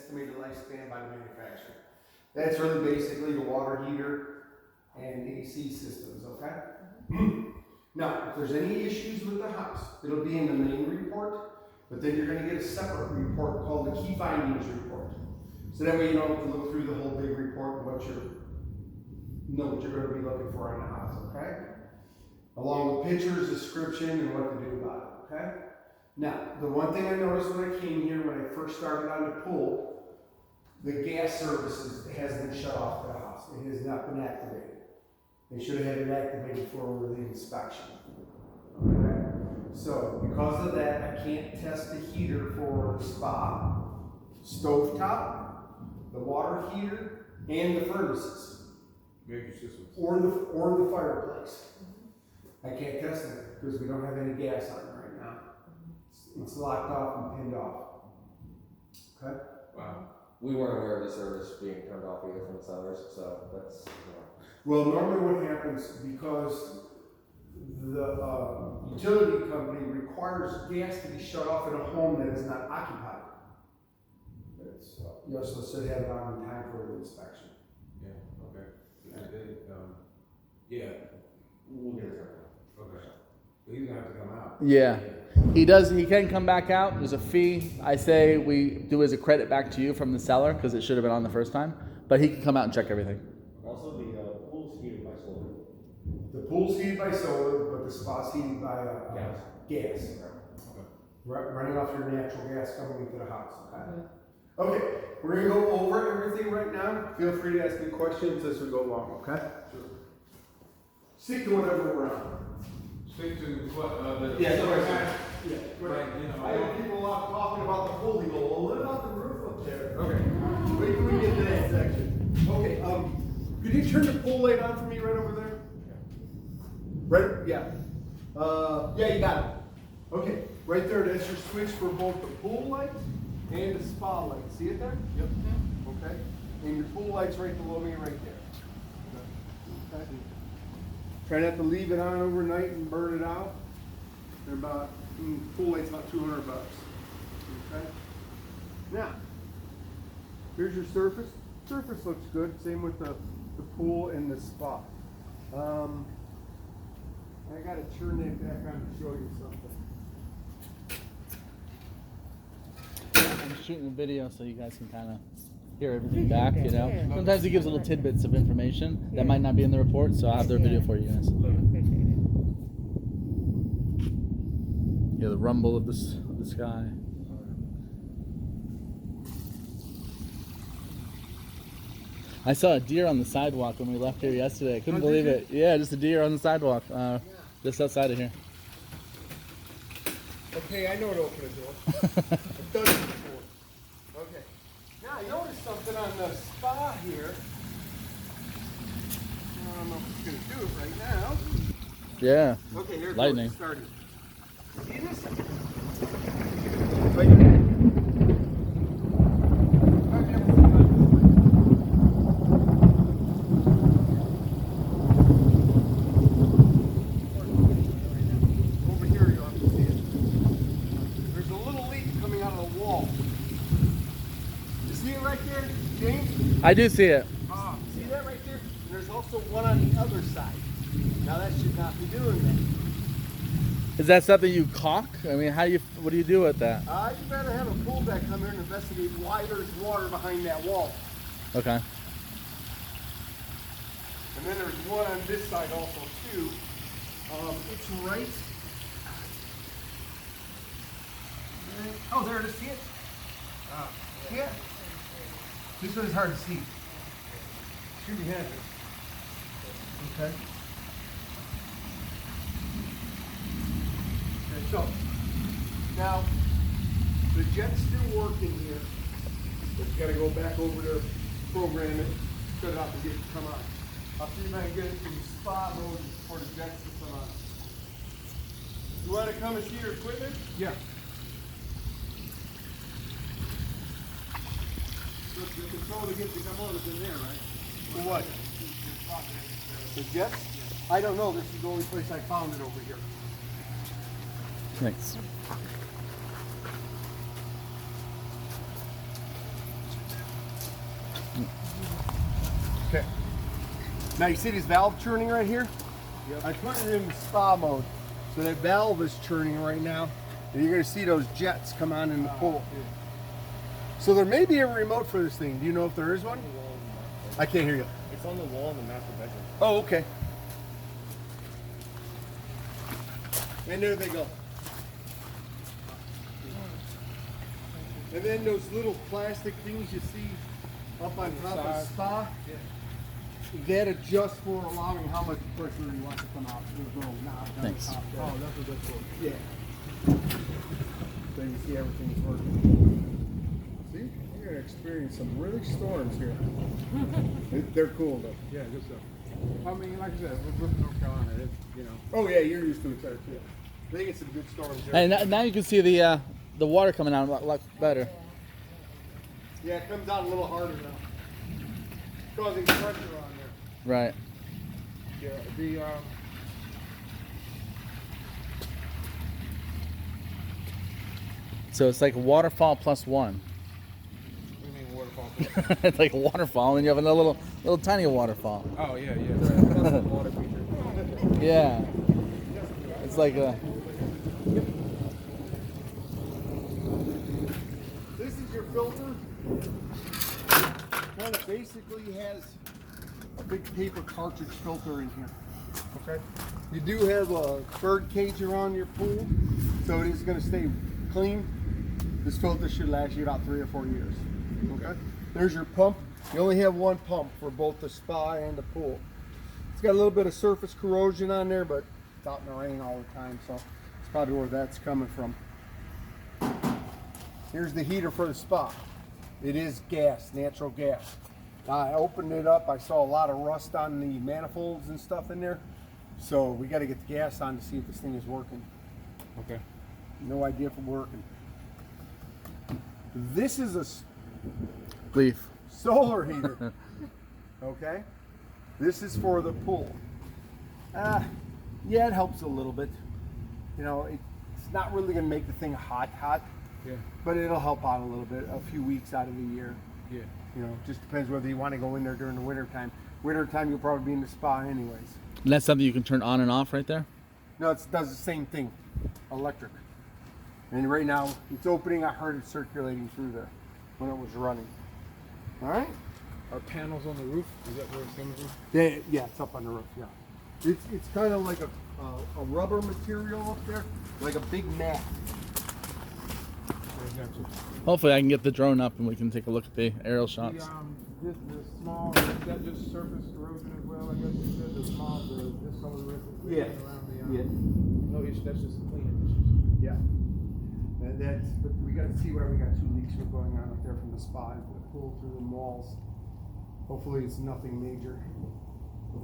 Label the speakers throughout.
Speaker 1: estimated lifespan by the manufacturer. That's really basically the water heater and AC systems, okay? Now, if there's any issues with the house, it'll be in the main report, but then you're gonna get a separate report called the key findings report. So that way you don't have to look through the whole big report and what you're gonna be looking for in the house, okay? Along with pictures, description, and what to do about it, okay? Now, the one thing I noticed when I came here, when I first started on the pool, the gas services has been shut off to the house. It has not been activated. They should have had it activated for the inspection. Okay? So, because of that, I can't test the heater for the spa, stovetop, the water heater, and the furnaces.
Speaker 2: Major systems.
Speaker 1: Or the fireplace. I can't test it because we don't have any gas on it right now. It's locked off and pinned off. Okay?
Speaker 2: Wow.
Speaker 3: We weren't aware of the service being turned off either from the sellers, so that's, you know.
Speaker 1: Well, normally what happens, because the utility company requires gas to be shut off in a home that is not occupied. It's, you also should have it on in time for the inspection.
Speaker 2: Yeah, okay. Yeah.
Speaker 3: We'll get it.
Speaker 2: Okay. He's gonna have to come out.
Speaker 4: Yeah. He does. He can come back out. There's a fee. I say we do as a credit back to you from the seller because it should have been on the first time. But he can come out and check everything.
Speaker 3: Also, the pool's heated by solar.
Speaker 1: The pool's heated by solar, but the spa's heated by
Speaker 3: Gas.
Speaker 1: gas.
Speaker 2: Okay.
Speaker 1: Running off your natural gas coming into the house. Okay. Okay. We're gonna go over everything right now. Feel free to ask me questions as we go along. Okay.
Speaker 2: Sure.
Speaker 1: Stick to whatever we're on.
Speaker 2: Stick to what, the.
Speaker 1: Yeah, go ahead.
Speaker 2: Yeah. Right, you know.
Speaker 1: I have people a lot talking about the pool. They go, well, what about the roof up there?
Speaker 2: Okay.
Speaker 1: Wait till we get to that section. Okay, could you turn the pool light on for me right over there? Right, yeah. Yeah, you got it. Okay, right there, that's your switch for both the pool light and the spa light. See it there? Yep. Okay, and your pool light's right below me right there. Okay. Try not to leave it on overnight and burn it out. They're about, pool light's about $200. Okay. Now, here's your surface. Surface looks good. Same with the pool and the spa. I gotta turn that back on to show you something.
Speaker 4: I'm shooting a video so you guys can kind of hear everything back, you know. Sometimes he gives little tidbits of information that might not be in the report, so I'll have their video for you guys. Yeah, the rumble of the sky. I saw a deer on the sidewalk when we left here yesterday. I couldn't believe it. Yeah, just a deer on the sidewalk, just outside of here.
Speaker 1: Okay, I know to open a door. I've done it before. Okay. Now, I noticed something on the spa here. I don't know if it's going to do it right now.
Speaker 4: Yeah.
Speaker 1: Okay, here it
Speaker 4: Lightning.
Speaker 1: goes. It started. See this? Right here. Over here, you'll have to see it. There's a little leak coming out of the wall. You see it right there, James?
Speaker 4: I do see it.
Speaker 1: See that right there? And there's also one on the other side. Now that should not be doing that.
Speaker 4: Is that something you caulk? I mean, what do you do with that?
Speaker 1: You better have a pool vet come here and investigate why there's water behind that wall.
Speaker 4: Okay.
Speaker 1: And then there's one on this side also too. It's right. Oh, there it is. See it? Yeah. This one is hard to see. Should be heavy. Okay. So, now, the jet's still working here, but you gotta go back over there, program it, shut it off and get it to come on. I'll see if I can get it to the spa mode for the jets to come on. You wanna come and see your equipment? Yeah. Look, the control to get to come on is in there, right? For what? The jets? I don't know, this is the only place I found it over here.
Speaker 4: Thanks.
Speaker 1: Now you see this valve churning right here? Yep. I put it in spa mode. So that valve is churning right now. And you're gonna see those jets come on in the pool. So there may be a remote for this thing. Do you know if there is one? I can't hear you.
Speaker 5: It's on the wall in the master bedroom.
Speaker 1: Oh, okay. And there they go. And then those little plastic things you see up on top of the spa, that adjusts for allowing how much pressure you want to come out. There's no knob on
Speaker 4: Thanks.
Speaker 1: the top there.
Speaker 5: Oh, that's what that's for.
Speaker 1: Yeah. So you see everything's working. See, you're gonna experience some really storms here. They're cool though.
Speaker 2: Yeah, good stuff. I mean, like I said, we're from North Carolina, it's, you know.
Speaker 1: Oh yeah, you're used to it there too. They get some good storms here.
Speaker 4: And now you can see the water coming out a lot better.
Speaker 1: Yeah, it comes out a little harder now, causing pressure on there.
Speaker 4: Right.
Speaker 2: Yeah, the,
Speaker 4: So it's like waterfall plus one.
Speaker 2: what do you mean waterfall?
Speaker 4: It's like a waterfall, and you have a little tiny waterfall.
Speaker 2: Oh, yeah, yeah.
Speaker 5: Water feature.
Speaker 4: Yeah. It's like a.
Speaker 1: This is your filter. Kind of basically has a big paper cartridge filter in here. Okay. You do have a bird cage around your pool, so it is going to stay clean. This filter should last you about 3 or 4 years. Okay. There's your pump. You only have one pump for both the spa and the pool. It's got a little bit of surface corrosion on there, but it's out in the rain all the time, so it's probably where that's coming from. Here's the heater for the spa. It is gas, natural gas. I opened it up. I saw a lot of rust on the manifolds and stuff in there. So we got to get the gas on to see if this thing is working.
Speaker 2: Okay.
Speaker 1: No idea if it's working. This is a
Speaker 4: Leaf.
Speaker 1: solar heater. Okay? This is for the pool. Yeah, it helps a little bit. You know, it's not really going to make the thing hot,
Speaker 2: Yeah.
Speaker 1: but it'll help out a little bit a few weeks out of the year.
Speaker 2: Yeah.
Speaker 1: You know, just depends whether you want to go in there during the winter time. Winter time, you'll probably be in the spa anyways.
Speaker 4: And that's something you can turn on and off right there?
Speaker 1: No, it does the same thing, electric. And right now, it's opening. I heard it circulating through there when it was running. All right?
Speaker 2: Are panels on the roof? Is that where it's coming from?
Speaker 1: Yeah, it's up on the roof, yeah. It's kind of like a rubber material up there, like a big mat.
Speaker 4: Hopefully I can get the drone up and we can take a look at the aerial shots.
Speaker 2: The small, is that just surface erosion as well? I guess you said the small, this color rift
Speaker 1: Yeah.
Speaker 2: around the,
Speaker 1: Yeah.
Speaker 2: no issue, that's just cleaning issues.
Speaker 1: Yeah. And but we got to see where we got 2 leaks going on up there from the spa into the pool through the walls. Hopefully it's nothing major.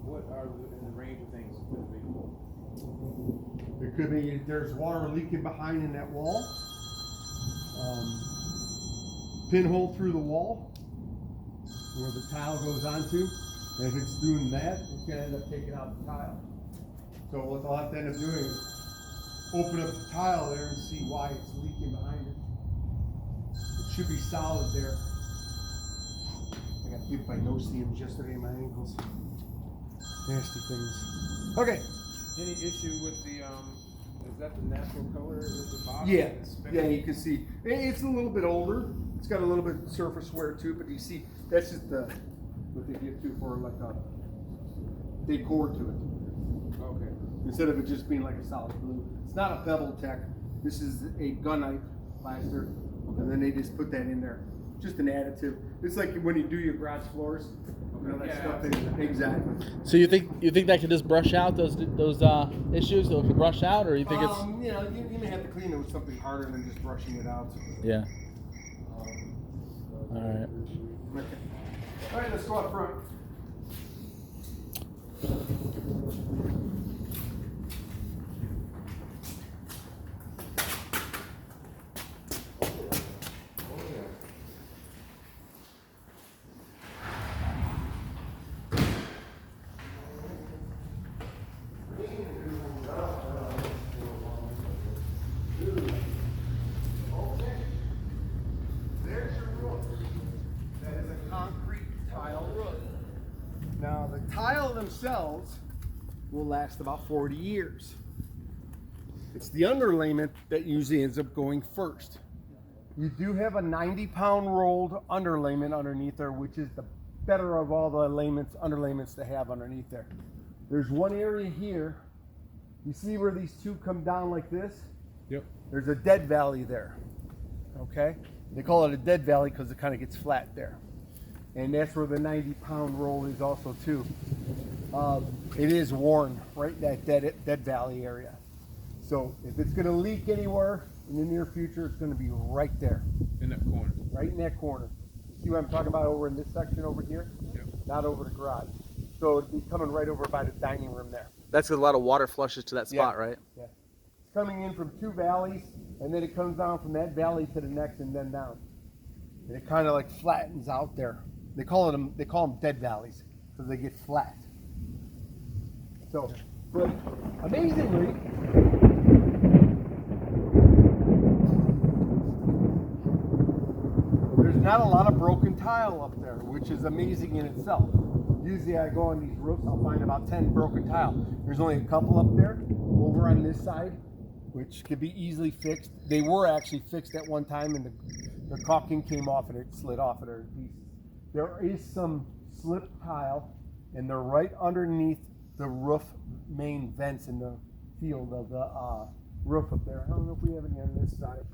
Speaker 2: What are in the range of things?
Speaker 1: It could be there's water leaking behind in that wall. Pinhole through the wall where the tile goes onto. And if it's doing that, it's going to end up taking out the tile. So what they'll have to end up doing is open up the tile there and see why it's leaking behind it. It should be solid there. I got hit by no-see-ums yesterday in my ankles. Nasty things. Okay.
Speaker 2: Any issue with the, is that the natural color at the bottom?
Speaker 1: Yeah,
Speaker 2: Spectrum?
Speaker 1: yeah, you can see. It's a little bit older. It's got a little bit of surface wear too, but you see, that's just what they give to for like a decor to it.
Speaker 2: Okay.
Speaker 1: Instead of it just being like a solid blue. It's not a Pebble Tech. This is a gunite plaster, and then they just put that in there. Just an additive. It's like when you do your garage floors. You know, that
Speaker 2: Yeah,
Speaker 1: stuff. Exactly.
Speaker 4: So you think that could just brush out those issues? That could brush out, or you think it's?
Speaker 1: You know, you may have to clean it with something harder than just brushing it out.
Speaker 4: Yeah. All right.
Speaker 1: Okay. All right, let's go up front. There's your roof. That is a concrete tile roof. themselves will last about 40 years. It's the underlayment that usually ends up going first. You do have a 90-pound rolled underlayment underneath there, which is the better of all the underlayments to have underneath there. There's one area here. You see where these two come down like this?
Speaker 2: Yep.
Speaker 1: There's a dead valley there. Okay? They call it a dead valley because it kind of gets flat there. And that's where the 90-pound roll is also too. It is worn right in that dead valley area. So if it's going to leak anywhere in the near future, it's going to be right there.
Speaker 2: In that corner.
Speaker 1: Right in that corner. See what I'm talking about over in this section over here?
Speaker 2: Yep.
Speaker 1: Not over the garage. So it'd be coming right over by the dining room there.
Speaker 4: That's a lot of water flushes to that spot, right?
Speaker 1: Yeah. It's coming in from two valleys, and then it comes down from that valley to the next and then down. And it kind of like flattens out there. They call them dead valleys because they get flat. So, but amazingly, there's not a lot of broken tile up there, which is amazing in itself. Usually I go on these roofs, I'll find about 10 broken tile. There's only a couple up there, over on this side, which could be easily fixed. They were actually fixed at one time, and the caulking came off and it slid off of their pieces. There is some slip tile, and they're right underneath the roof main vents in the field of the roof up there. I don't know if we have any on this side.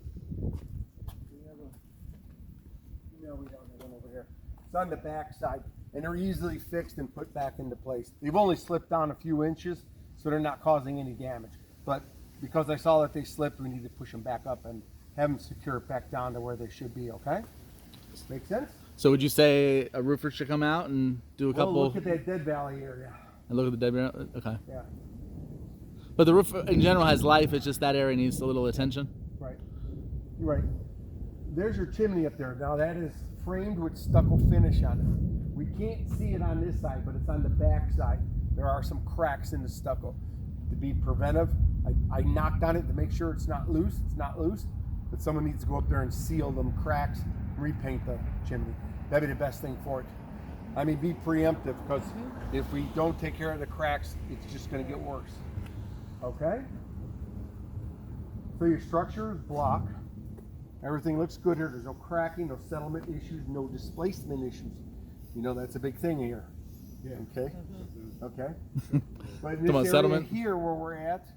Speaker 1: No, we don't have one over here. It's on the back side, and they're easily fixed and put back into place. They've only slipped down a few inches, so they're not causing any damage. But because I saw that they slipped, we need to push them back up and have them secure it back down to where they should be, okay? Make sense?
Speaker 4: So would you say a roofer should come out and do a couple?
Speaker 1: Well, look at that dead valley area.
Speaker 4: And look at the dead. Okay.
Speaker 1: Yeah,
Speaker 4: But the roof in general has life. It's just that area needs a little attention.
Speaker 1: right. You're right. There's your chimney up there. Now that is framed with stucco finish on it. We can't see it on this side, but it's on the back side. There are some cracks in the stucco. To be preventive, I knocked on it to make sure it's not loose. It's not loose, but someone needs to go up there and seal them cracks, repaint the chimney. That'd be the best thing for it. I mean, be preemptive, because if we don't take care of the cracks, it's just going to get worse. Okay? So your structure is block. Everything looks good here. There's no cracking, no settlement issues, no displacement issues. You know, that's a big thing here.
Speaker 2: Yeah.
Speaker 1: Okay? Okay? But in
Speaker 4: Come on,
Speaker 1: this area
Speaker 4: settlement.
Speaker 1: here where we're at,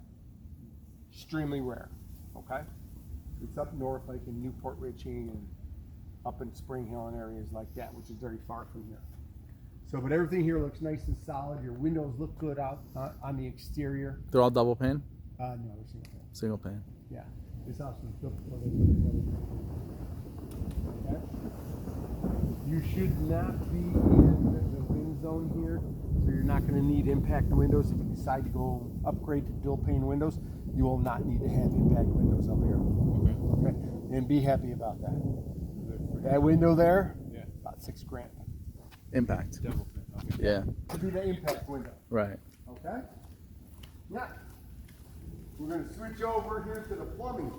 Speaker 1: extremely rare. Okay? It's up north, like in Newport Richie and up in Spring Hill and areas like that, which is very far from here. So, but everything here looks nice and solid. Your windows look good out on the exterior.
Speaker 4: They're all double pane,
Speaker 1: No, they're single pane.
Speaker 4: single pane.
Speaker 1: Yeah, this house was built before they put the double pane. Okay? You should not be in the wind zone here, so you're not going to need impact windows. If you decide to go upgrade to dual pane windows, you will not need to have impact windows up here.
Speaker 2: Okay.
Speaker 1: Okay? And be happy about that. That window there,
Speaker 2: Yeah.
Speaker 1: about $6,000.
Speaker 4: Impact.
Speaker 2: Double pin. Okay.
Speaker 4: Yeah.
Speaker 1: Could be the impact window.
Speaker 4: Right.
Speaker 1: Okay? Now, we're going to switch over here to the plumbing.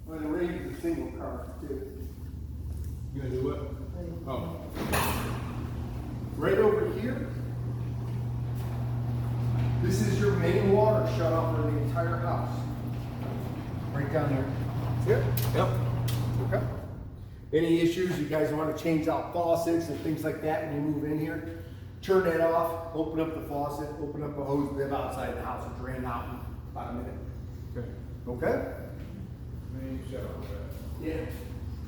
Speaker 1: By the way, it's a single car, too.
Speaker 2: You gonna do what? Oh.
Speaker 1: Right over here, this is your main water shut off for the entire house. Right down there. Yep. Okay. Any issues, you guys want to change out faucets and things like that when you move in here, turn that off, open up the faucet, open up a hose bib outside the house and drain out in about a minute.
Speaker 2: Okay.
Speaker 1: Okay?
Speaker 2: Main shut off.
Speaker 1: Yeah.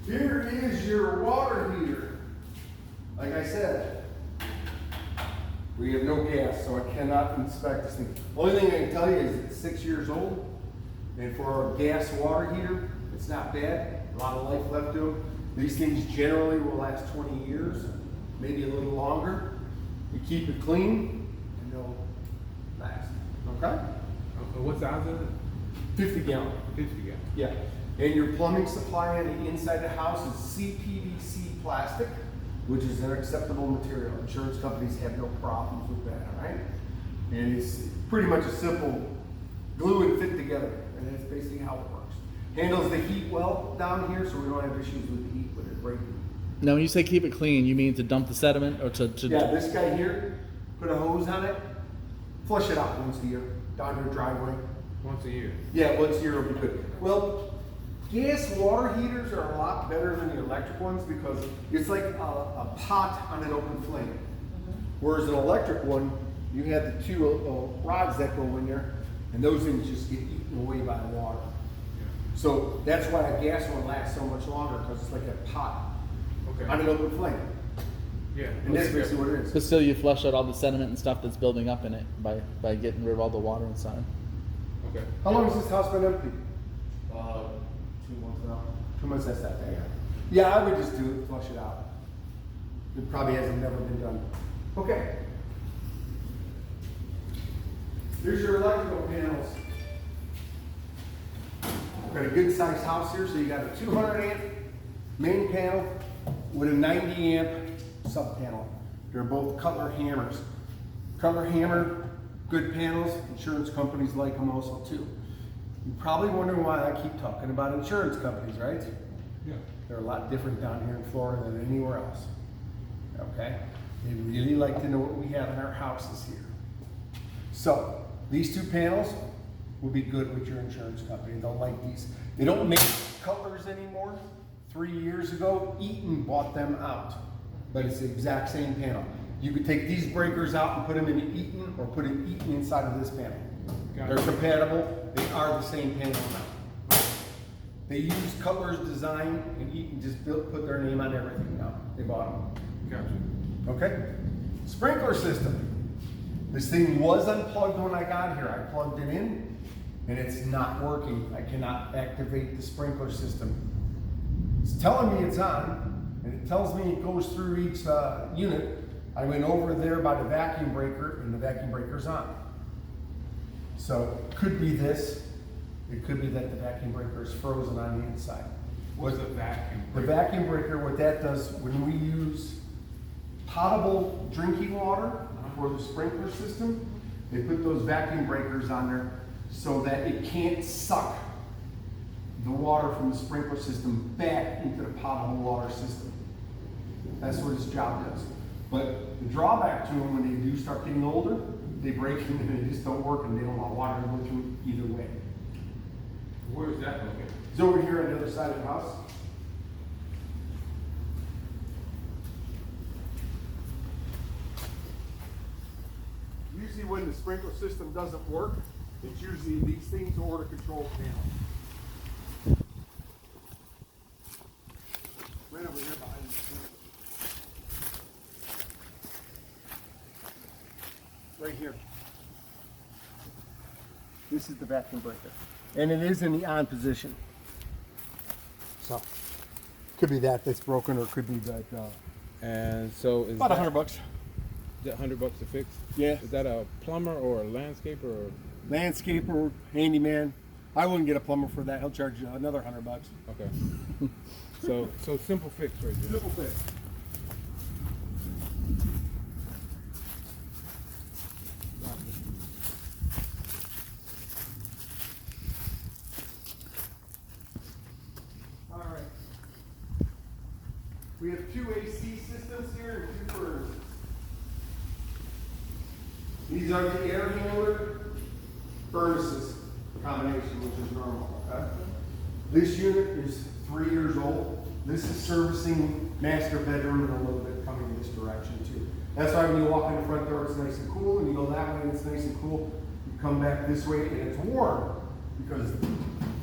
Speaker 1: Here is your water heater. Like I said, we have no gas, so I cannot inspect this thing. Only thing I can tell you is it's 6 years old, and for a gas water heater, it's not bad. A lot of life left to them. These things generally will last 20 years, maybe a little longer. You keep it clean, and they'll last. Okay?
Speaker 2: Okay. What size is it?
Speaker 1: 50 gallon.
Speaker 2: 50 gallon.
Speaker 1: Yeah. And your plumbing supply on the inside of the house is CPVC plastic, which is an acceptable material. Insurance companies have no problems with that, all right? And it's pretty much a simple glue and fit together, and that's basically how it works. Handles the heat well down here, so we don't have issues with the heat with it breaking.
Speaker 4: Now, when you say keep it clean, you mean to dump the sediment or to
Speaker 1: Yeah, this guy here, put a hose on it, flush it out once a year, down your driveway.
Speaker 2: Once a year.
Speaker 1: Yeah, once a year will be good. Well, gas water heaters are a lot better than the electric ones because it's like a pot on an open flame. Whereas an electric one, you have the two rods that go in there, and those things just get eaten away by the water. So that's why a gas one lasts so much longer, because it's like a pot
Speaker 2: Okay.
Speaker 1: on an open flame.
Speaker 2: Yeah.
Speaker 1: And that's basically what it is.
Speaker 4: But still, you flush out all the sediment and stuff that's building up in it by getting rid of all the water inside.
Speaker 2: Okay.
Speaker 1: How long has this house been empty?
Speaker 3: 2 months now.
Speaker 1: 2 months, that's that bad. Yeah, I would just do it, flush it out. It probably hasn't never been done. Okay. Here's your electrical panels. Got a good sized house here, so you got a 200 amp main panel with a 90 amp sub panel. They're both Cutler hammers. Cutler hammer, good panels. Insurance companies like them also too. You're probably wondering why I keep talking about insurance companies, right?
Speaker 2: Yeah.
Speaker 1: They're a lot different down here in Florida than anywhere else. Okay? They really like to know what we have in our houses here. So, these two panels will be good with your insurance company. They'll like these. They don't make Cutlers anymore. 3 years ago, Eaton bought them out. But it's the exact same panel. You could take these breakers out and put them in Eaton, or put an Eaton inside of this panel. They're compatible. They are the same panel now. They use Cutler's design, and Eaton just put their name on everything now. They bought them.
Speaker 2: Gotcha.
Speaker 1: Okay? Sprinkler system. This thing was unplugged when I got here. I plugged it in, and it's not working. I cannot activate the sprinkler system. It's telling me it's on, and it tells me it goes through each unit. I went over there by the vacuum breaker, and the vacuum breaker's on. So, could be this. It could be that the vacuum breaker is frozen on the inside.
Speaker 2: What's a vacuum?
Speaker 1: The vacuum breaker, what that does, when we use potable drinking water for the sprinkler system, they put those vacuum breakers on there so that it can't suck the water from the sprinkler system back into the potable water system. That's what its job does. But the drawback to them, when they do start getting older, they break and they just don't work, and they don't allow water to go through either way.
Speaker 2: Where is that located?
Speaker 1: It's over here on the other side of the house. Usually when the sprinkler system doesn't work, it's usually these things or the control panel. Right over here behind the sprinkler. Right here. This is the vacuum breaker. And it is in the on position. So, could be that's broken, or it could be that,
Speaker 2: And so is
Speaker 1: about
Speaker 2: that,
Speaker 1: $100.
Speaker 2: Is that $100 to fix?
Speaker 1: Yeah.
Speaker 2: Is that a plumber or a landscaper or?
Speaker 1: Landscaper, handyman. I wouldn't get a plumber for that. He'll charge you another $100.
Speaker 2: Okay. so simple fix right there.
Speaker 1: Simple fix. All right. We have two AC systems here and two furnaces. These are the air handler furnaces combination, which is normal. Okay? This unit is 3 years old. This is servicing master bedroom and a little bit coming in this direction too. That's why when you walk in the front door, it's nice and cool, and you go that way, and it's nice and cool. You come back this way, and it's warm because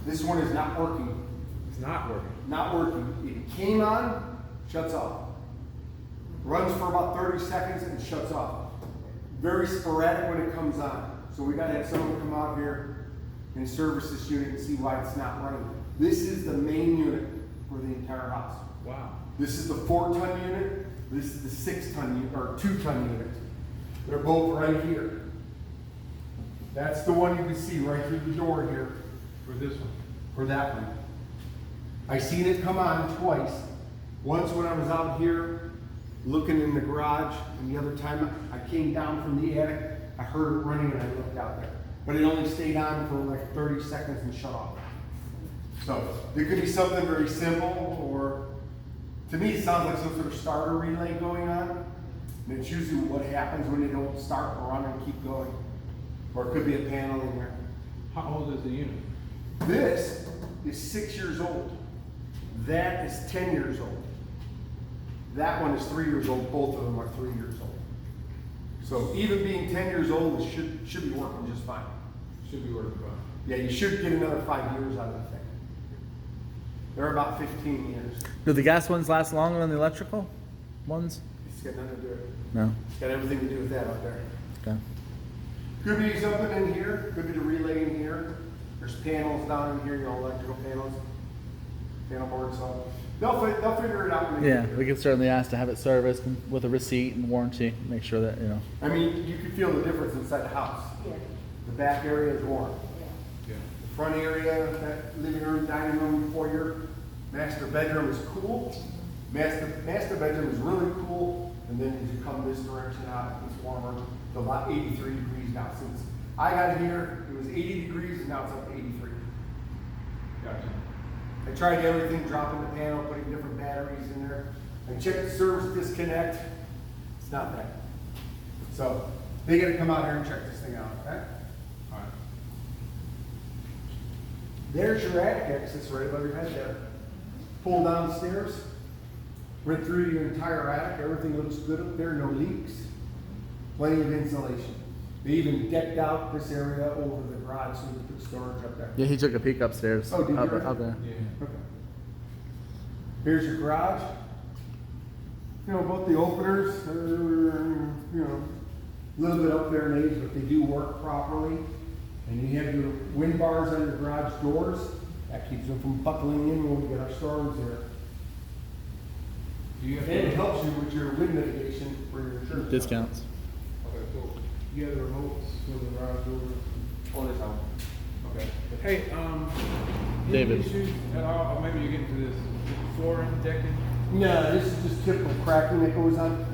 Speaker 1: this one is not working.
Speaker 2: It's not working.
Speaker 1: Not working. It came on, shuts off. Runs for about 30 seconds and shuts off. Very sporadic when it comes on. So we gotta have someone come out here and service this unit and see why it's not running. This is the main unit for the entire house.
Speaker 2: Wow.
Speaker 1: This is the 4-ton unit. This is the 6-ton unit, or 2-ton unit. They're both right here. That's the one you can see right through the door here
Speaker 2: For this one.
Speaker 1: for that one. I seen it come on twice. Once when I was out here looking in the garage, and the other time I came down from the attic, I heard it running and I looked out there. But it only stayed on for like 30 seconds and shut off. So there could be something very simple, or to me it sounds like some sort of starter relay going on. And it's usually what happens when they don't start or run and keep going. Or it could be a panel in there.
Speaker 2: How old is the unit?
Speaker 1: This is 6 years old. That is 10 years old. That one is 3 years old. Both of them are 3 years old. So even being 10 years old, it should be working just fine.
Speaker 2: Should be working fine.
Speaker 1: Yeah, you should get another 5 years out of the thing. They're about 15 years.
Speaker 4: Do the gas ones last longer than the electrical ones?
Speaker 1: It's got nothing to do with it.
Speaker 4: No.
Speaker 1: It's got everything to do with that out there.
Speaker 4: Okay.
Speaker 1: Could be something in here, could be the relay in here. There's panels down in here, you know, electrical panels, panel boards, so they'll figure it out when they
Speaker 4: Yeah,
Speaker 1: get here.
Speaker 4: we can certainly ask to have it serviced and with a receipt and warranty. Make sure that, you know.
Speaker 1: I mean, you can feel the difference inside the house.
Speaker 6: Yeah,
Speaker 1: The back area is warm.
Speaker 6: yeah.
Speaker 2: Yeah.
Speaker 1: The front area, that living room, dining room, foyer, master bedroom is cool. Master bedroom is really cool, and then as you come this direction out, it's warmer. It's about 83 degrees now. Since I got here, it was 80 degrees, and now it's up to 83.
Speaker 2: Gotcha.
Speaker 1: I tried everything, dropping the panel, putting different batteries in there. I checked the service disconnect. It's not that. So they got to come out here and check this thing out. Okay?
Speaker 2: All right.
Speaker 1: There's your attic access right above your head there. Pull down the stairs, went through your entire attic. Everything looks good up there, no leaks. Plenty of insulation. They even decked out this area over the garage so we could put storage up there.
Speaker 4: Yeah, he took a peek upstairs.
Speaker 1: Oh, did you
Speaker 4: up,
Speaker 1: really?
Speaker 4: up there.
Speaker 2: Yeah.
Speaker 1: Okay. Here's your garage. You know, both the openers are, you know, a little bit up there in age, but they do work properly. And you have your wind bars on your garage doors. That keeps them from buckling in when we get our storms here.
Speaker 2: Do you have
Speaker 1: And it helps you with your wind mitigation for your insurance.
Speaker 4: Discounts.
Speaker 2: Okay, cool. You have the remotes for the garage doors?
Speaker 3: On its own.
Speaker 2: Okay. Hey, any
Speaker 4: David.
Speaker 2: issues at all, or maybe you're getting to this flooring, decking?
Speaker 1: No, this is just typical cracking that goes on.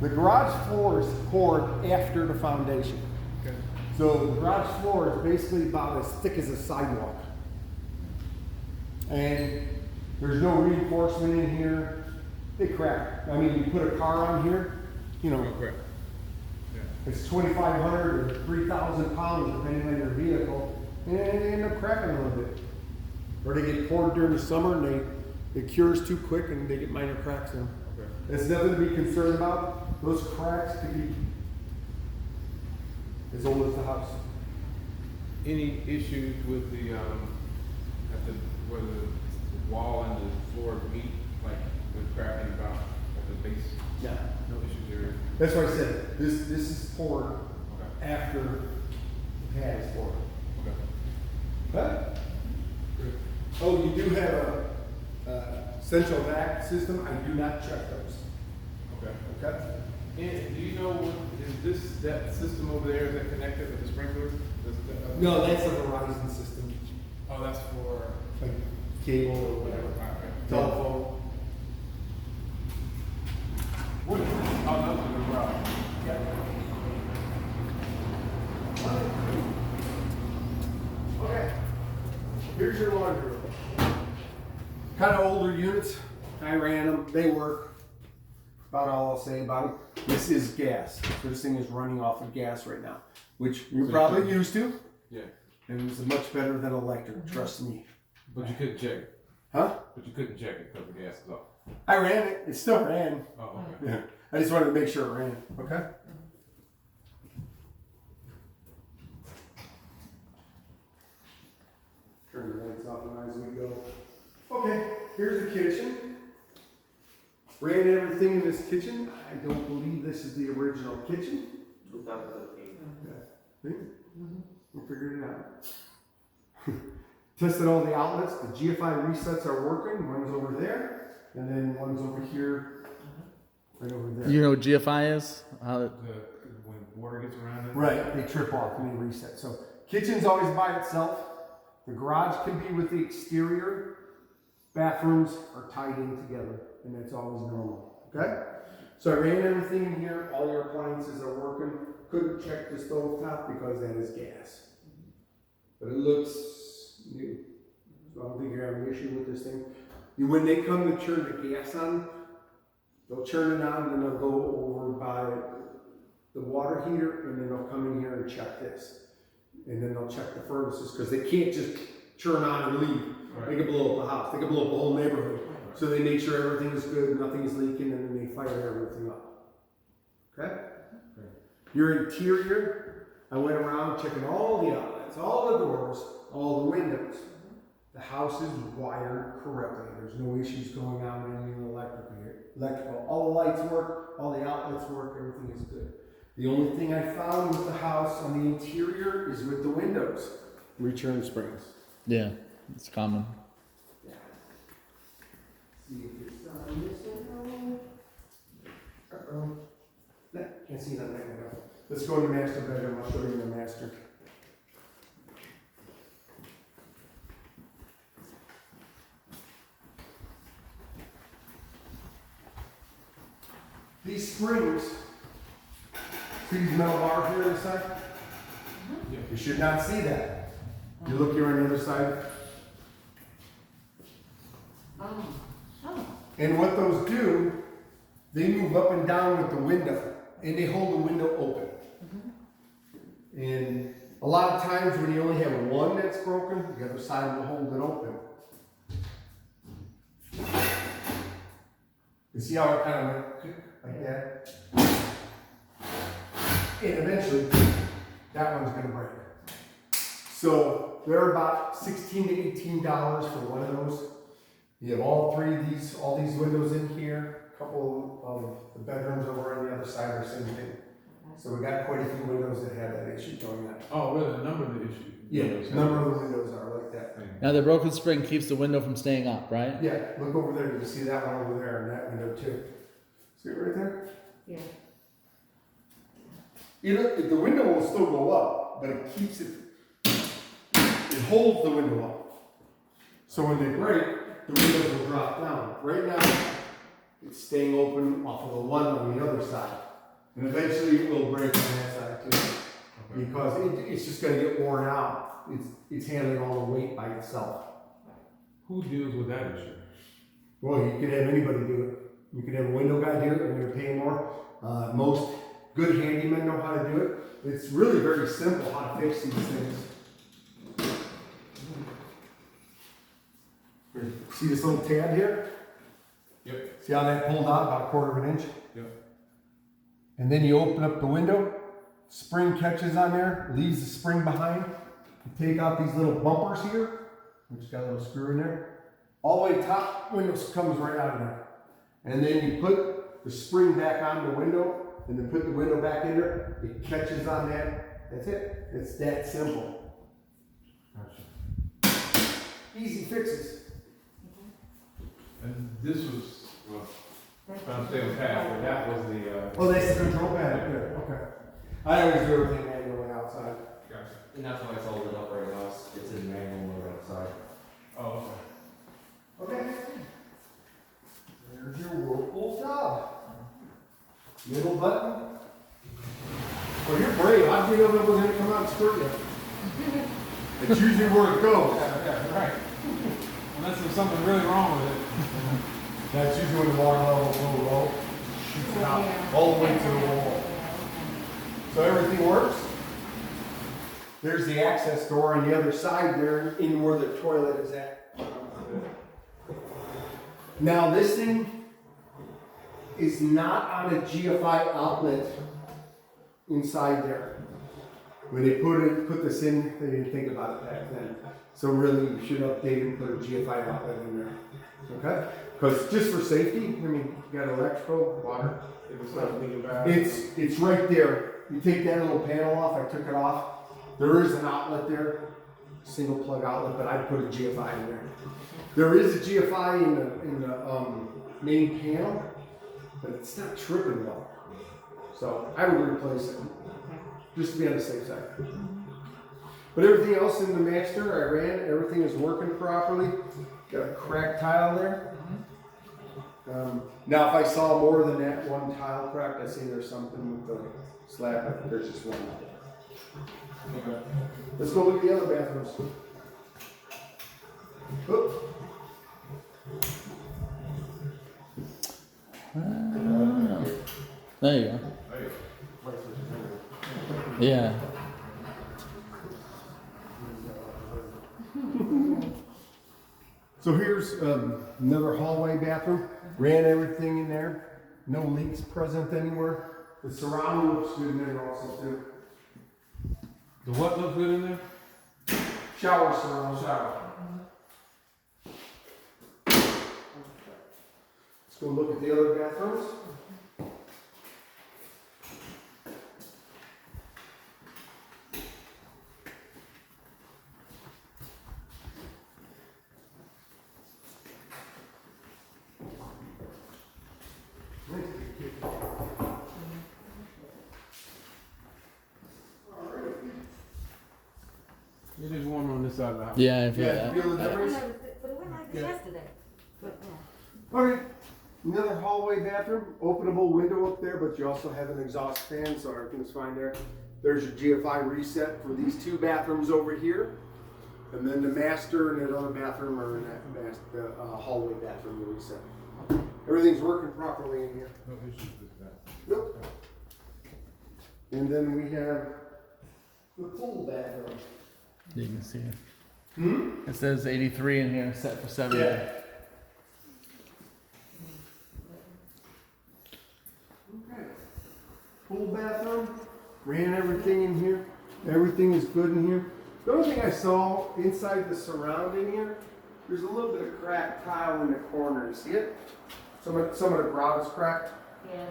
Speaker 1: The garage floor is poured after the foundation.
Speaker 2: Okay.
Speaker 1: So the garage floor is basically about as thick as a sidewalk. And there's no reinforcement in here. They crack. I mean, you put a car on here, you know,
Speaker 2: Okay. Yeah.
Speaker 1: it's 2,500 or 3,000 pounds depending on your vehicle, and they end up cracking a little bit. Or they get poured during the summer and it cures too quick and they get minor cracks in them.
Speaker 2: Okay.
Speaker 1: There's nothing to be concerned about. Those cracks could be as old as the house.
Speaker 2: Any issues with the, where the wall and the floor meet, like with cracking about at the base?
Speaker 1: Yeah.
Speaker 2: No issues there?
Speaker 1: That's why I said, this is poured
Speaker 2: Okay.
Speaker 1: after the pad is poured.
Speaker 2: Okay.
Speaker 1: Huh?
Speaker 2: Good.
Speaker 1: Oh, you do have a central vac system. I do not check those.
Speaker 2: Okay.
Speaker 1: Okay?
Speaker 2: And do you know, that system over there, is that connected with the sprinkler?
Speaker 1: No, that's a Verizon system,
Speaker 2: Oh, that's for,
Speaker 1: like cable or whatever. Telephone.
Speaker 2: What, oh, that's for the garage.
Speaker 1: Okay. Here's your laundry room. Kind of older units. I ran them. They work. About all I'll say about it. This is gas. So this thing is running off of gas right now, which you're
Speaker 2: So
Speaker 1: probably
Speaker 2: you-
Speaker 1: used to.
Speaker 2: Yeah,
Speaker 1: And it's much better than electric. Trust me.
Speaker 2: but you couldn't check it,
Speaker 1: Huh?
Speaker 2: but you couldn't check it because the gas is off.
Speaker 1: I ran it. It still ran.
Speaker 2: Oh, okay.
Speaker 1: Yeah. I just wanted to make sure it ran. Okay. Turn the lights off and as we go. Okay, here's the kitchen. Ran everything in this kitchen. I don't believe this is the original kitchen.
Speaker 3: 2015.
Speaker 1: See? We figured it out. Tested all the outlets. The GFI resets are working. One's over there, and then one's over here, right over there.
Speaker 4: You know what GFI is? How it,
Speaker 2: When water gets around it?
Speaker 1: Right, they trip off and they reset. So kitchen's always by itself. The garage can be with the exterior. Bathrooms are tied in together, and that's always normal. Okay? So I ran everything in here. All your appliances are working. Couldn't check the stove top because that is gas. But it looks new. So I don't think you're having an issue with this thing. When they come to turn the gas on, they'll turn it on and then they'll go over by the water heater, and then they'll come in here and check this. And then they'll check the furnaces, because they can't just turn on and leave. They can blow up the house, they can blow up the whole neighborhood. So they make sure everything is good, nothing is leaking, and then they fire everything up. Okay? Your interior, I went around checking all the outlets, all the doors, all the windows. The house is wired correctly. There's no issues going on in any electrical. All the lights work, all the outlets work, everything is good. The only thing I found with the house on the interior is with the windows. Return springs.
Speaker 4: Yeah, it's common.
Speaker 1: Yeah. See if it's on this one. Uh-oh. No, can't see that right now. Let's go in the master bedroom. I'll show you the master. These springs, see these metal bars here on the side?
Speaker 2: Yeah.
Speaker 1: You should not see that. You look here on the other side. And what those do, they move up and down with the window, and they hold the window open. And a lot of times when you only have one that's broken, the other side will hold it open. You see how it kind of went like that? And eventually, that one's gonna break. So they're about $16 to $18 for one of those. You have all these windows in here. A couple of the bedrooms over on the other side are the same thing. So we got quite a few windows that have that issue going on.
Speaker 2: Oh, really? A number of the issues?
Speaker 1: Yeah, a number of the windows are like that.
Speaker 4: Now the broken spring keeps the window from staying up, right?
Speaker 1: Yeah, look over there. You can see that one over there and that window too. See it right there?
Speaker 6: Yeah.
Speaker 1: You know, the window will still go up, but it keeps it, it holds the window up. So when they break, the windows will drop down. Right now, it's staying open off of the one on the other side. And eventually it will break on that side too. Because it's just gonna get worn out. It's handling all the weight by itself.
Speaker 2: Who deals with that issue?
Speaker 1: Well, you could have anybody do it. You could have a window guy do it and you're paying more. Most good handymen know how to do it. It's really very simple how to fix these things. See this little tab here?
Speaker 2: Yep.
Speaker 1: See how that pulled out about 1/4 of an inch?
Speaker 2: Yep.
Speaker 1: And then you open up the window, spring catches on there, leaves the spring behind. You take out these little bumpers here, which got a little screw in there. All the way top, window comes right out of there. And then you put the spring back on the window, and then put the window back in there. It catches on that. That's it. It's that simple.
Speaker 2: Gotcha.
Speaker 1: Easy fixes.
Speaker 2: And this was, well, if I'm staying past, but that was the,
Speaker 1: Oh, that's the control pad up there. Okay. I always do everything manually outside.
Speaker 2: Gotcha.
Speaker 3: And that's why it's all lit up right now. It's in manual mode outside.
Speaker 2: Oh, okay.
Speaker 1: Okay. There's your Whirlpool job. Middle button. Well, you're brave. I didn't know that was going to come out and squirt you. It's usually where it goes.
Speaker 2: Yeah, right. Unless there's something really wrong with it.
Speaker 1: That's usually when the water level is a little low. Shoots it out all the way to the wall. So everything works. There's the access door on the other side there in where the toilet is at. Now this thing is not on a GFI outlet inside there. When they put this in, they didn't think about it back then. So really, you should update and put a GFI outlet in there. Okay? Because just for safety, I mean, you got electrical, water.
Speaker 2: If it's not leaking back.
Speaker 1: It's right there. You take that little panel off. I took it off. There is an outlet there, single plug outlet, but I put a GFI in there. There is a GFI in the main panel, but it's not tripping well. So I would replace it, just to be on the safe side. But everything else in the master, I ran, everything is working properly. Got a cracked tile there. Now if I saw more than that one tile cracked, I see there's something with the slab, but there's just one.
Speaker 2: Okay.
Speaker 1: Let's go look at the other bathrooms. Oop.
Speaker 4: There you go. Yeah.
Speaker 1: So here's another hallway bathroom. Ran everything in there. No leaks present anywhere. The surround looks good in there also too.
Speaker 2: The what looks good in there?
Speaker 1: Shower surround.
Speaker 2: Shower.
Speaker 1: Let's go look at the other bathrooms.
Speaker 2: It is warmer on this side of the house.
Speaker 4: Yeah, I feel
Speaker 1: Yeah,
Speaker 4: that.
Speaker 1: feel the
Speaker 6: I
Speaker 1: difference?
Speaker 6: noticed it, but it wasn't like this yesterday. But, yeah.
Speaker 1: Okay. Another hallway bathroom, openable window up there, but you also have an exhaust fan, so everything's fine there. There's your GFI reset for these two bathrooms over here. And then the master and that other bathroom are in that hallway bathroom, the reset. Everything's working properly in here.
Speaker 2: No issues with that.
Speaker 1: Nope. And then we have the pool bathroom.
Speaker 4: You can see it.
Speaker 1: Hmm?
Speaker 4: It says 83 in here, set for 70.
Speaker 1: Yeah. Okay. Pool bathroom, ran everything in here. Everything is good in here. The only thing I saw inside the surrounding here, there's a little bit of cracked tile in the corner. You see it? Some of the grout is cracked.
Speaker 6: Yeah.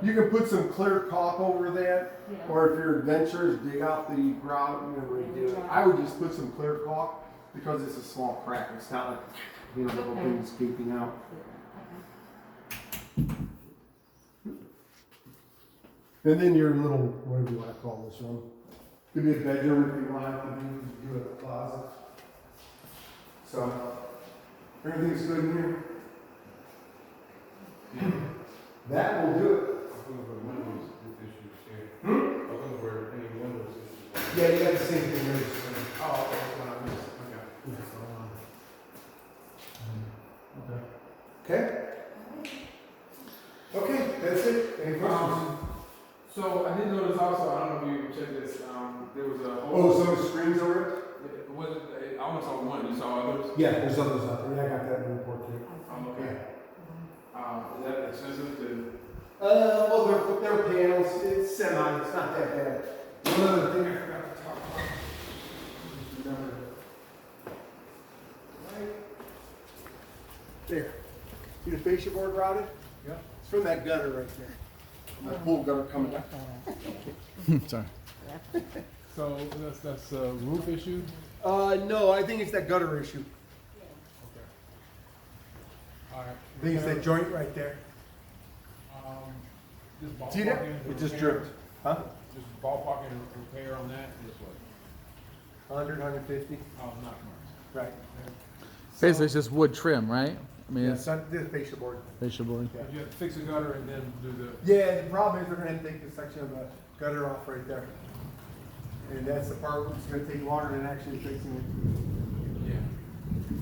Speaker 1: You can put some clear caulk over that,
Speaker 6: Yeah.
Speaker 1: or if you're adventurous, dig out the grout and then redo it. I would just put some clear caulk because it's a small crack. It's not like, the whole
Speaker 6: Okay.
Speaker 1: thing's gaping out. And then your little, whatever you want to call this room. Could be a bedroom if you want to do a closet. So, everything's good in here. That will do it.
Speaker 2: I'm looking for windows issues here. I'm looking for any windows issues.
Speaker 1: Yeah, you got the same thing there.
Speaker 2: Oh, okay, that's what I missed. Okay.
Speaker 1: Okay? Okay, that's it. Any questions?
Speaker 2: So I did notice also, I don't know if you checked this, there was a
Speaker 1: Oh,
Speaker 2: whole.
Speaker 1: some of the screens over it?
Speaker 2: Was it, I only saw one, you saw others?
Speaker 1: Yeah, there's others out there. Yeah, I got that in the report too.
Speaker 2: Okay. Is that expensive to?
Speaker 1: Well, they're panels. It's semi. It's not that bad. One other thing I forgot to talk about. Remember. Right there. See the fascia board routed?
Speaker 2: Yeah.
Speaker 1: It's from that gutter right there. From that pool gutter coming down.
Speaker 4: Sorry.
Speaker 2: So that's a roof issue?
Speaker 1: No, I think it's that gutter issue.
Speaker 2: Okay. All right.
Speaker 1: I think it's that joint right there.
Speaker 2: Just
Speaker 1: See that?
Speaker 2: ballparking and
Speaker 1: It just
Speaker 2: repair?
Speaker 1: dripped. Huh?
Speaker 2: Just ballparking and repair on that, just what?
Speaker 1: 100, 150.
Speaker 2: Oh, not much.
Speaker 1: Right.
Speaker 4: Basically, it's just wood trim, right? I mean,
Speaker 1: Yeah,
Speaker 4: it's
Speaker 1: it's not the fascia board.
Speaker 4: facial board.
Speaker 2: But you have to fix the gutter and then do the.
Speaker 1: Yeah, the problem is they're gonna take the section of the gutter off right there. And that's the part that's gonna take longer than actually fixing it.
Speaker 2: Yeah.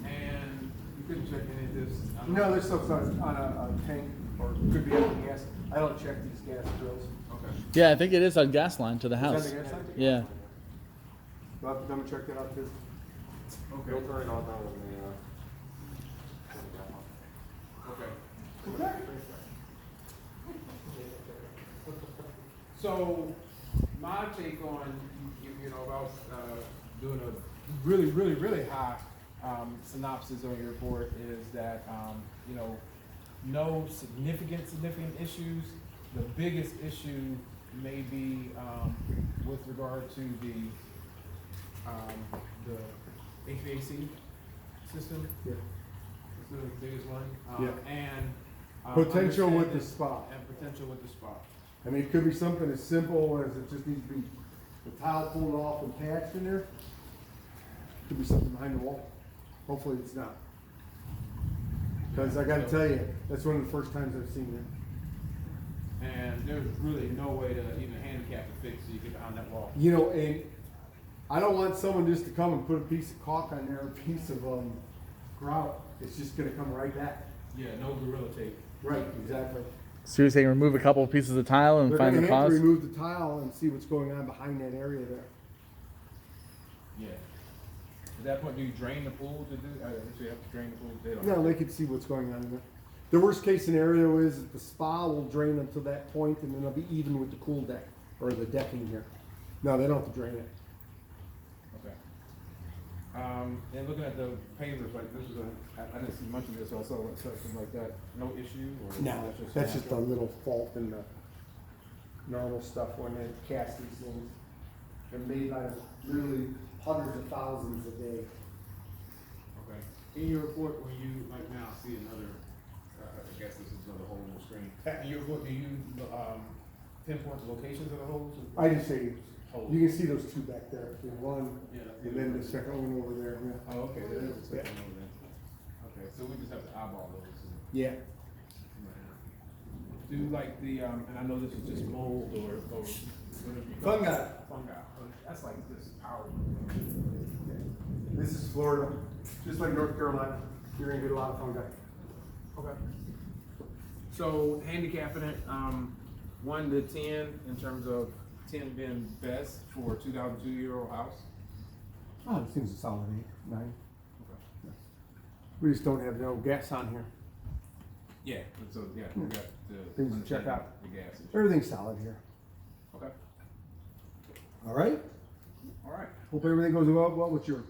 Speaker 2: And you couldn't check any of this?
Speaker 1: No, there's stuff on a tank, or it could be on gas. I don't check these gas drills.
Speaker 2: Okay.
Speaker 4: Yeah, I think it is on gas line to the
Speaker 1: Is that
Speaker 4: house.
Speaker 1: the gas line?
Speaker 4: Yeah.
Speaker 1: You'll have to come and check that out too.
Speaker 2: Okay.
Speaker 3: Don't turn it all down when they,
Speaker 2: Okay. So, my take on, you know, about doing a really, really, really high synopsis on your report is that, you know, no significant issues. The biggest issue may be with regard to the HVAC system.
Speaker 1: Yeah.
Speaker 2: It's the biggest one.
Speaker 1: Yeah.
Speaker 2: And
Speaker 1: Potential with the
Speaker 2: understand
Speaker 1: spa.
Speaker 2: and potential with the spa.
Speaker 1: I mean, it could be something as simple as it just needs to be the tile pulled off and patched in there. Could be something behind the wall. Hopefully it's not. Because I gotta tell you, that's one of the first times I've seen it.
Speaker 2: And there's really no way to even handicap the fix so you get behind that wall.
Speaker 1: You know, and I don't want someone just to come and put a piece of caulk on there, a piece of grout. It's just gonna come right back.
Speaker 2: Yeah, no gorilla tape.
Speaker 1: Right, exactly.
Speaker 4: So you're saying remove a couple of pieces of tile and
Speaker 1: They're
Speaker 4: find the
Speaker 1: gonna have
Speaker 4: cause?
Speaker 1: to remove the tile and see what's going on behind that area there.
Speaker 2: Yeah. At that point, do you drain the pool to do, so you have to drain the pool? They don't.
Speaker 1: No, they can see what's going on there. The worst case scenario is that the spa will drain them to that point and then it'll be even with the pool deck or the decking here. No, they don't have to drain it.
Speaker 2: Okay. And looking at the pavers, like this is I didn't see much of this, so I saw something like that. No issue or?
Speaker 1: No, that's just a
Speaker 2: natural?
Speaker 1: little fault in the normal stuff when they cast these things. They're made by literally hundreds of thousands a day.
Speaker 2: Okay. In your report, when you, like now, see another, I guess this is another hole in the screen. In your report, do you, pinpoint the locations of the holes?
Speaker 1: I just say,
Speaker 2: Holes.
Speaker 1: you can see those two back there, the one
Speaker 2: Yeah.
Speaker 1: and then the second one over there, yeah.
Speaker 2: Oh, okay, there is a second one then. Okay, so we just have to eyeball those.
Speaker 1: Yeah.
Speaker 2: Do like the, and I know this is just mold or whatever you call it.
Speaker 1: Fungi.
Speaker 2: Fungi. That's like this power.
Speaker 1: This is Florida, just like North Carolina. You're gonna get a lot of fungi.
Speaker 2: Okay. So handicapping it, 1 to 10 in terms of 10 being best for a 2002-year-old house.
Speaker 1: Oh, it seems a solid 8, 9. We just don't have no gas on here.
Speaker 2: Yeah. So yeah, we got the
Speaker 1: Things to check out.
Speaker 2: the gas issue.
Speaker 1: Everything's solid here.
Speaker 2: Okay.
Speaker 1: All right.
Speaker 2: All right.
Speaker 1: Hope everything goes well with your